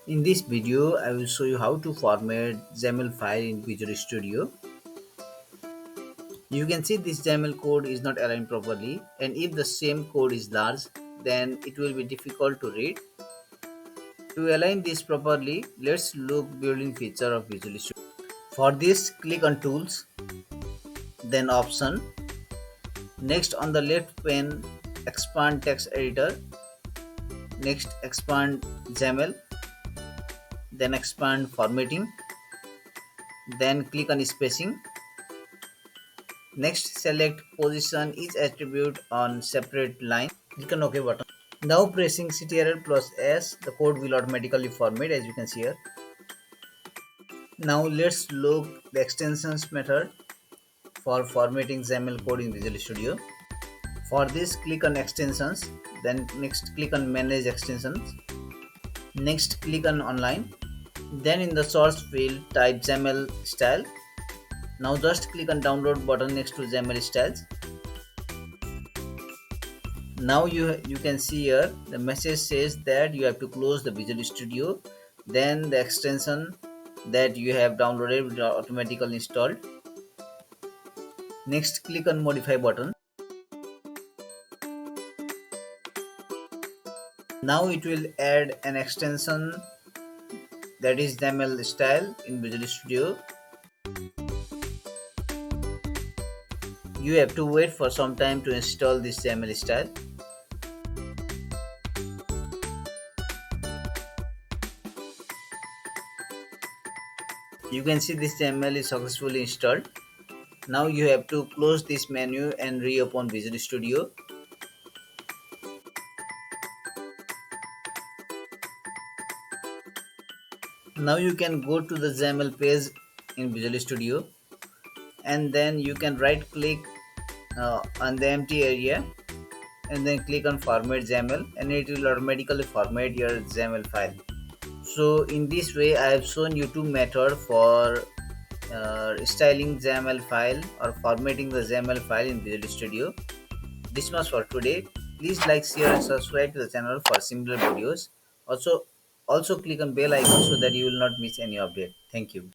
In this video, I will show you how to format XAML file in Visual Studio. You can see this XAML code is not aligned properly, and if the same code is large, then it will be difficult to read. To align this properly, let's look built-in feature of Visual Studio. For this, click on Tools, then Option. Next on the left pane, expand text editor. Next expand XAML, then expand formatting. Then click on spacing. Next, select position each attribute on separate line. Click on OK button. Now pressing Ctrl plus S, the code will automatically format as you can see here. Now let's look the extensions method for formatting XAML code in Visual Studio. For this, click on extensions. Then next click on manage extensions. Next click on online. Then in the source field type XAML style. Now just click on download button next to XAML styles. Now you can see here the message says that you have to close the Visual Studio. Then the extension that you have downloaded will automatically installed. Next click on modify button. Now it will add an extension that is XAML style in Visual Studio. You have to wait for some time to install this XAML style. You can see this XAML is successfully installed. Now you have to close this menu and reopen Visual Studio. Now you can go to the XAML page in Visual Studio, and then you can right click on the empty area and then click on format XAML, and it will automatically format your XAML file. So in this way I have shown you two methods for styling XAML file or formatting the XAML file in Visual Studio. This much for today. Please like, share and subscribe to the channel for similar videos. Also click on bell icon so that you will not miss any update. Thank you.